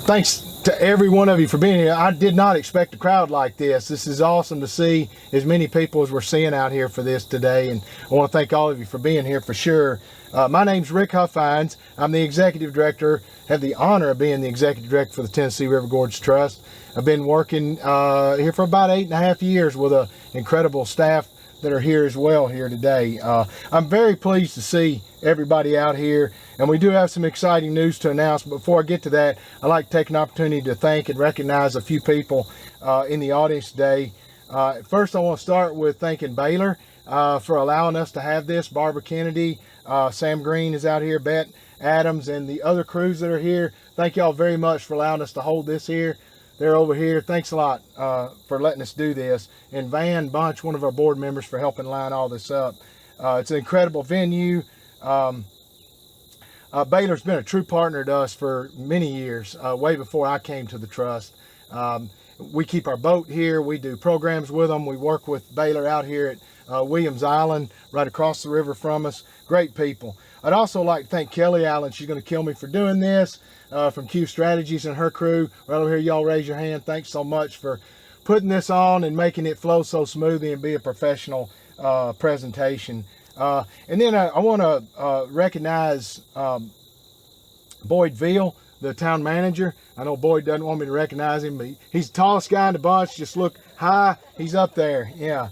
Thanks to every one of you for being here. I did not expect a crowd like this. This is awesome to see as many people as we're seeing out here for this today, and I want to thank all of you for being here for sure. My name's Rick Huffines. I'm the executive director, have the honor of being the executive director for the Tennessee River Gorge Trust. I've been working here for about 8.5 years with an incredible staff that are here as well here today. I'm very pleased to see everybody out here, and we do have some exciting news to announce. But before I get to that, I'd like to take an opportunity to thank and recognize a few people in the audience today. First, I want to start with thanking Baylor for allowing us to have this. Barbara Kennedy, Sam Green is out here, Bet Adams, and the other crews that are here. Thank y'all very much for allowing us to hold this here. They're over here. Thanks a lot for letting us do this. And Van Bunch, one of our board members, for helping line all this up. It's an incredible venue. Baylor's been a true partner to us for many years, way before I came to the trust. We keep our boat here. We do programs with them. We work with Baylor out here at Williams Island, right across the river from us. Great people. I'd also like to thank Kelly Allen. She's going to kill me for doing this. From Q Strategies and her crew. Right over here, y'all raise your hand. Thanks so much for putting this on and making it flow so smoothly and be a professional presentation. And then I want to recognize Boyd Veal, the town manager. I know Boyd doesn't want me to recognize him, but he's the tallest guy in the bunch. Just look high. He's up there. Yeah.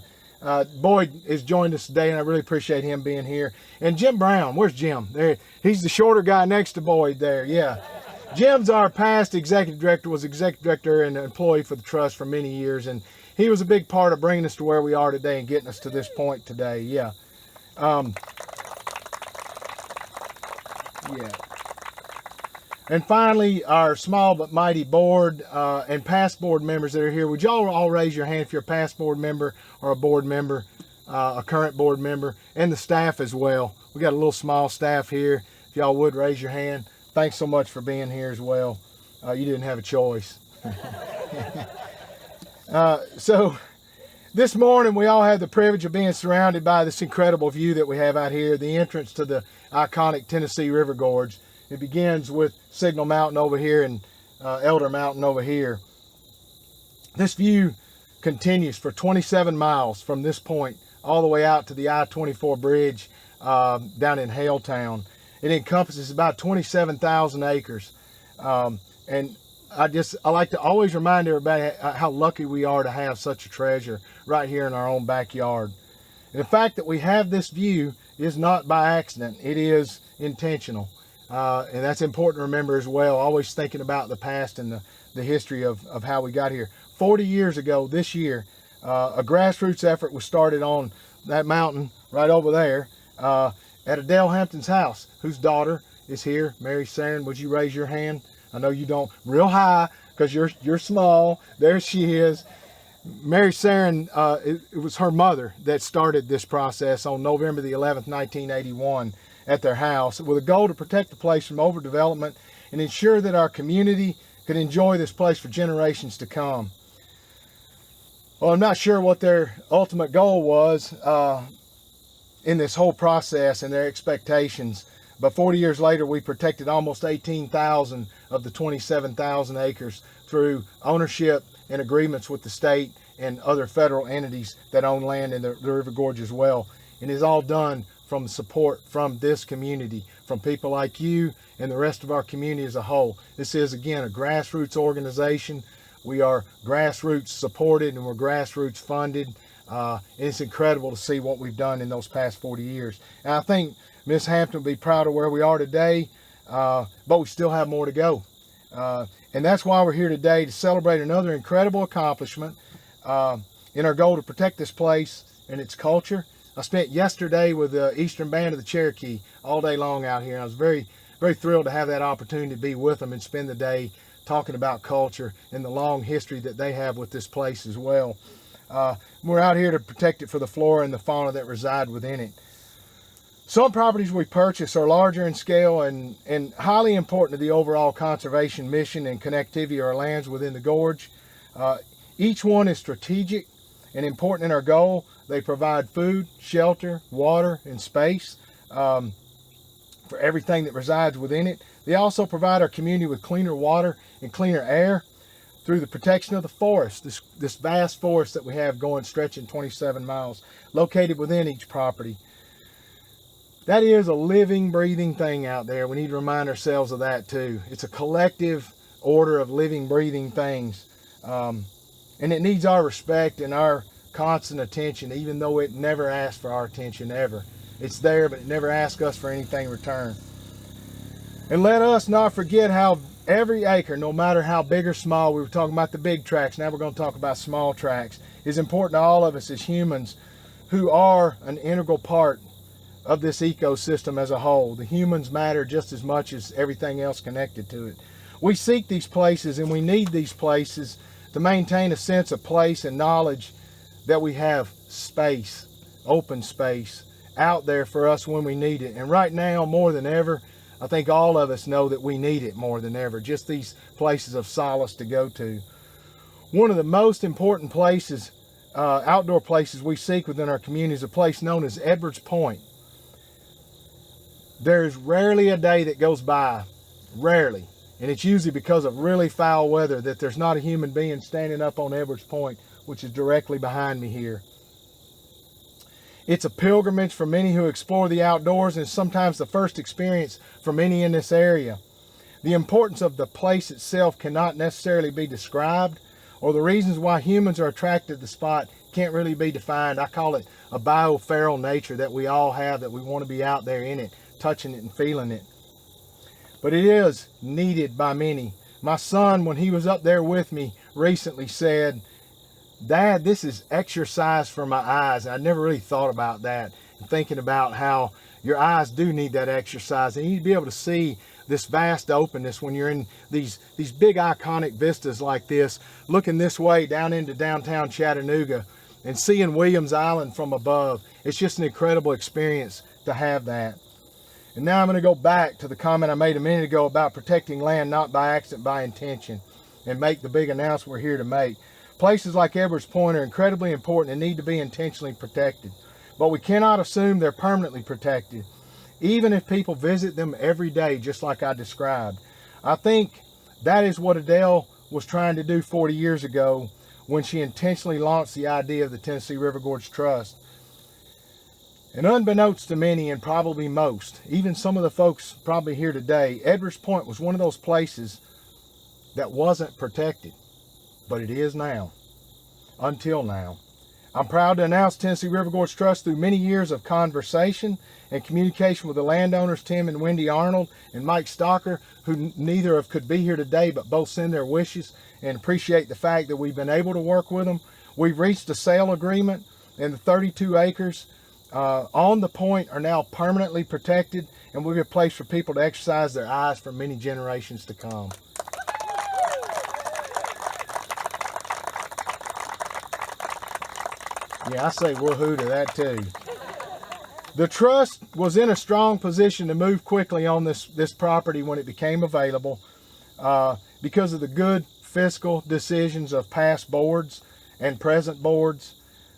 Boyd has joined us today, and I really appreciate him being here. And Jim Brown, where's Jim? There, he's the shorter guy next to Boyd there. Yeah. Jim's our past executive director, was executive director and employee for the trust for many years, and he was a big part of bringing us to where we are today and getting us to this point today. Yeah. Yeah. And finally, our small but mighty board and past board members that are here. Would y'all all raise your hand if you're a past board member or a board member, a current board member, and the staff as well. We got a little small staff here. If y'all would raise your hand. Thanks so much for being here as well. You didn't have a choice. So this morning we all had the privilege of being surrounded by this incredible view that we have out here, the entrance to the iconic Tennessee River Gorge. It begins with Signal Mountain over here and Elder Mountain over here. This view continues for 27 miles from this point all the way out to the I-24 bridge down in Haletown. It encompasses about 27,000 acres. And I like to always remind everybody how lucky we are to have such a treasure right here in our own backyard. And the fact that we have this view is not by accident. It is intentional. And that's important to remember as well, always thinking about the past and the history of how we got here. 40 years ago this year, a grassroots effort was started on that mountain right over there at Adele Hampton's house, whose daughter is here. Mary Saren, would you raise your hand? I know you don't, real high, because you're small. There she is. Mary Saren, it was her mother that started this process on November the 11th, 1981 at their house with a goal to protect the place from overdevelopment and ensure that our community could enjoy this place for generations to come. Well, I'm not sure what their ultimate goal was in this whole process and their expectations, but 40 years later we protected almost 18,000 of the 27,000 acres through ownership and agreements with the state and other federal entities that own land in the River Gorge as well. And it's all done from support from this community, from people like you and the rest of our community as a whole. This is, again, a grassroots organization. We are grassroots supported and we're grassroots funded. And it's incredible to see what we've done in those past 40 years. And I think Ms. Hampton will be proud of where we are today, but we still have more to go. And that's why we're here today, to celebrate another incredible accomplishment in our goal to protect this place and its culture. I spent yesterday with the Eastern Band of the Cherokee all day long out here. And I was very, very thrilled to have that opportunity to be with them and spend the day talking about culture and the long history that they have with this place as well. We're out here to protect it for the flora and the fauna that reside within it. Some properties we purchase are larger in scale and highly important to the overall conservation mission and connectivity of our lands within the gorge. Each one is strategic and important in our goal. They provide food, shelter, water, and space for everything that resides within it. They also provide our community with cleaner water and cleaner air through the protection of the forest, this vast forest that we have going, stretching 27 miles, located within each property. That is a living, breathing thing out there. We need to remind ourselves of that too. It's a collective order of living, breathing things. And it needs our respect and our constant attention, even though it never asks for our attention, ever. It's there, but it never asks us for anything in return. And let us not forget how every acre, no matter how big or small, we were talking about the big tracts, now we're going to talk about small tracts, is important to all of us as humans who are an integral part of this ecosystem as a whole. The humans matter just as much as everything else connected to it. We seek these places and we need these places to maintain a sense of place and knowledge that we have space, open space out there for us when we need it. And right now, more than ever, I think all of us know that we need it more than ever, just these places of solace to go to. One of the most important places, outdoor places we seek within our community is a place known as Edwards Point. There's rarely a day that goes by, rarely, and it's usually because of really foul weather, that there's not a human being standing up on Edwards Point, which is directly behind me here. It's a pilgrimage for many who explore the outdoors, and sometimes the first experience for many in this area. The importance of the place itself cannot necessarily be described, or the reasons why humans are attracted to the spot can't really be defined. I call it a bioferal nature that we all have, that we want to be out there in it, touching it and feeling it. But it is needed by many. My son, when he was up there with me recently, said, "Dad, this is exercise for my eyes." And I never really thought about that, and thinking about how your eyes do need that exercise, and you need to be able to see this vast openness when you're in these big iconic vistas like this, looking this way down into downtown Chattanooga and seeing Williams Island from above. It's just an incredible experience to have that. And now I'm going to go back to the comment I made a minute ago about protecting land not by accident, by intention, and make the big announcement we're here to make. Places like Edwards Point are incredibly important and need to be intentionally protected, but we cannot assume they're permanently protected, even if people visit them every day, just like I described. I think that is what Adele was trying to do 40 years ago when she intentionally launched the idea of the Tennessee River Gorge Trust. And unbeknownst to many, and probably most, even some of the folks probably here today, Edwards Point was one of those places that wasn't protected, but it is now, until now. I'm proud to announce Tennessee River Gorge Trust, through many years of conversation and communication with the landowners, Tim and Wendy Arnold and Mike Stocker, who neither of could be here today, but both send their wishes and appreciate the fact that we've been able to work with them. We've reached a sale agreement, and the 32 acres on the point are now permanently protected and will be a place for people to exercise their eyes for many generations to come. Yeah, I say woohoo to that too. The trust was in a strong position to move quickly on this property when it became available because of the good fiscal decisions of past boards and present boards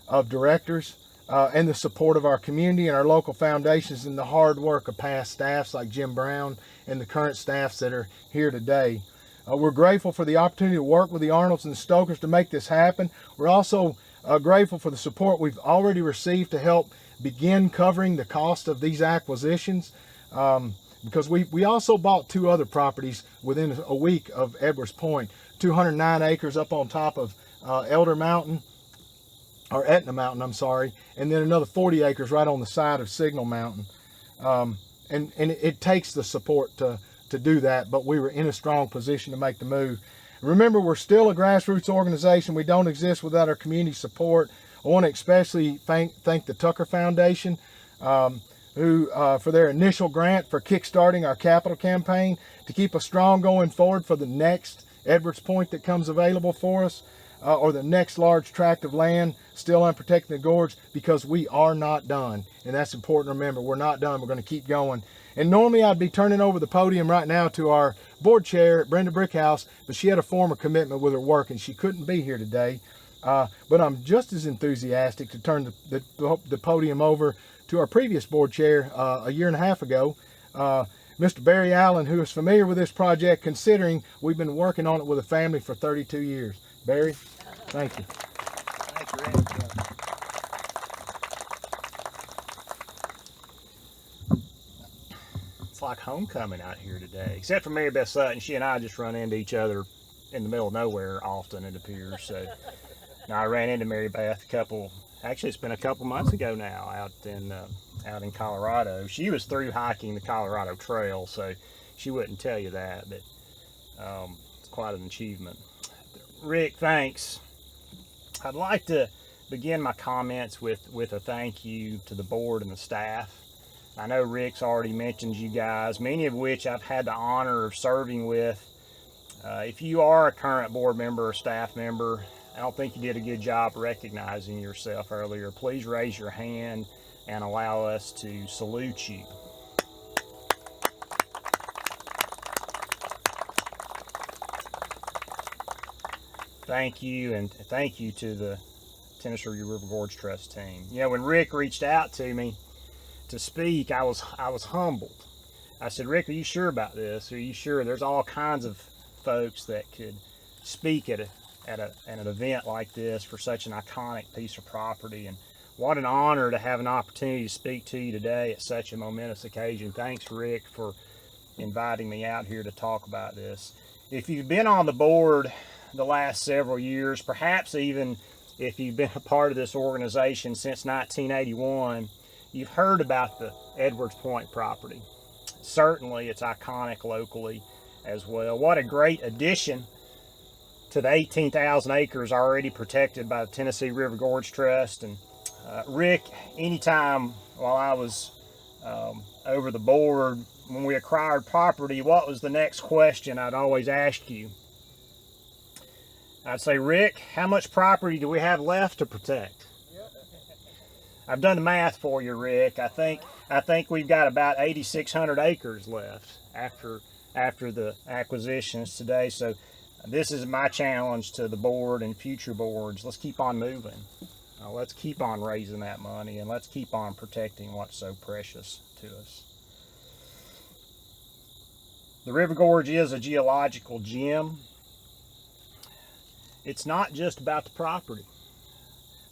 of directors, and the support of our community and our local foundations, and the hard work of past staffs like Jim Brown and the current staffs that are here today. We're grateful for the opportunity to work with the Arnolds and Stokers to make this happen. We're also grateful for the support we've already received to help begin covering the cost of these acquisitions, because we also bought 2 other properties within a week of Edwards Point, 209 acres up on top of Elder Mountain, or Etna Mountain, I'm sorry, and then another 40 acres right on the side of Signal Mountain. And it takes the support to do that, but we were in a strong position to make the move. Remember, we're still a grassroots organization. We don't exist without our community support. I want to especially thank the Tucker Foundation, who for their initial grant for kickstarting our capital campaign to keep us strong going forward for the next Edwards Point that comes available for us, or the next large tract of land still unprotected in the gorge, because we are not done. And that's important to remember. We're not done. We're going to keep going. And normally I'd be turning over the podium right now to our board chair, Brenda Brickhouse, but she had a former commitment with her work and she couldn't be here today. But I'm just as enthusiastic to turn the podium over to our previous board chair a year and a half ago, Mr. Barry Allen, who is familiar with this project, considering we've been working on it with a family for 32 years. Barry, thank you. Thanks, Rick. It's like homecoming out here today, except for Mary Beth Sutton. She and I just run into each other in the middle of nowhere often, it appears. So now I ran into Mary Beth actually it's been a couple months ago now, out in Colorado. She was through hiking the Colorado Trail, so she wouldn't tell you that, but it's quite an achievement. Rick, thanks. I'd like to begin my comments with a thank you to the board and the staff. I know Rick's already mentioned you guys, many of which I've had the honor of serving with. If you are a current board member or staff member, I don't think you did a good job recognizing yourself earlier. Please raise your hand and allow us to salute you. Thank you, and thank you to the Tennessee River Gorge Trust team. You know, when Rick reached out to me to speak, I was humbled. I said, Rick, are you sure about this? Are you sure? There's all kinds of folks that could speak at an event like this for such an iconic piece of property, and what an honor to have an opportunity to speak to you today at such a momentous occasion. Thanks, Rick, for inviting me out here to talk about this. If you've been on the board the last several years, perhaps even if you've been a part of this organization since 1981, you've heard about the Edwards Point property. Certainly it's iconic locally as well. What a great addition to the 18,000 acres already protected by the Tennessee River Gorge Trust. And Rick, anytime while I was over the board, when we acquired property, what was the next question I'd always ask you? I'd say, Rick, how much property do we have left to protect? I've done the math for you, Rick. I think we've got about 8,600 acres left after the acquisitions today. So this is my challenge to the board and future boards. Let's keep on moving. Let's keep on raising that money, and let's keep on protecting what's so precious to us. The River Gorge is a geological gem. It's not just about the property.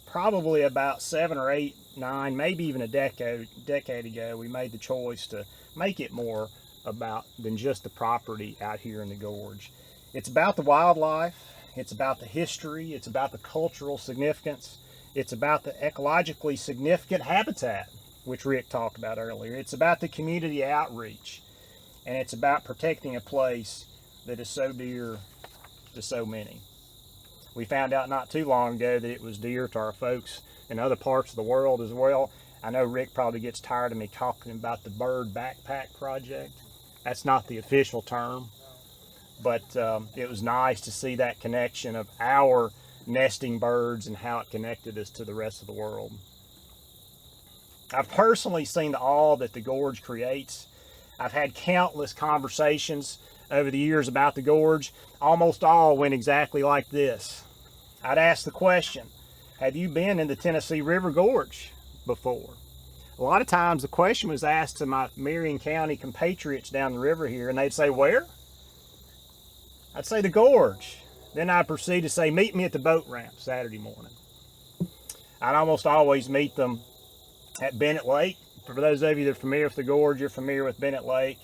Probably about 7 or 8, 9, maybe even a decade ago, we made the choice to make it more about than just the property out here in the gorge. It's about the wildlife, it's about the history, it's about the cultural significance, it's about the ecologically significant habitat, which Rick talked about earlier. It's about the community outreach, and it's about protecting a place that is so dear to so many. We found out not too long ago that it was dear to our folks in other parts of the world as well. I know Rick probably gets tired of me talking about the Bird Backpack Project. That's not the official term, but it was nice to see that connection of our nesting birds and how it connected us to the rest of the world. I've personally seen the awe that the gorge creates. I've had countless conversations over the years about the gorge. Almost all went exactly like this. I'd ask the question, have you been in the Tennessee River Gorge before? A lot of times the question was asked to my Marion County compatriots down the river here, and they'd say, where? I'd say the gorge. Then I'd proceed to say, meet me at the boat ramp Saturday morning. I'd almost always meet them at Bennett Lake. For those of you that are familiar with the gorge, you're familiar with Bennett Lake.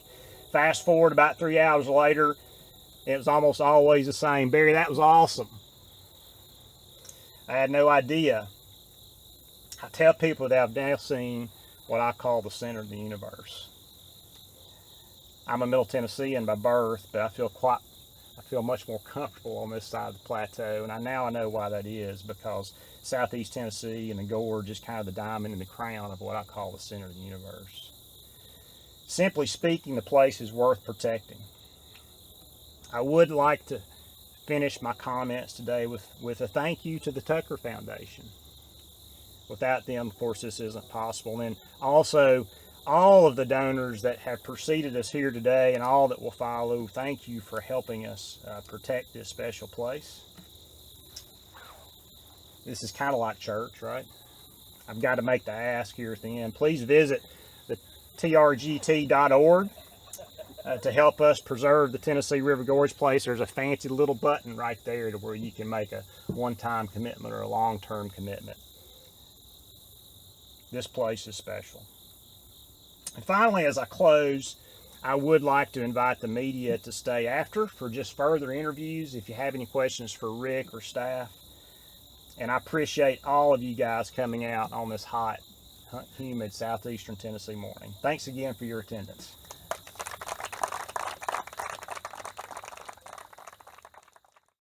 Fast forward about 3 hours later, it was almost always the same. Barry, that was awesome. I had no idea. I tell people that I've now seen what I call the center of the universe. I'm a Middle Tennessean by birth, but I feel much more comfortable on this side of the plateau, and I know why that is, because Southeast Tennessee and the gorge is kind of the diamond in the crown of what I call the center of the universe. Simply speaking, the place is worth protecting. I would like to finish my comments today with a thank you to the Tucker Foundation. Without them, of course, this isn't possible. And also, all of the donors that have preceded us here today and all that will follow, thank you for helping us protect this special place. This is kind of like church, right? I've got to make the ask here at the end. Please visit the trgt.org to help us preserve the Tennessee River Gorge place, there's a fancy little button right there to where you can make a one-time commitment or a long-term commitment. This place is special. And finally, as I close, I would like to invite the media to stay after for just further interviews if you have any questions for Rick or staff. And I appreciate all of you guys coming out on this hot, humid southeastern Tennessee morning. Thanks again for your attendance.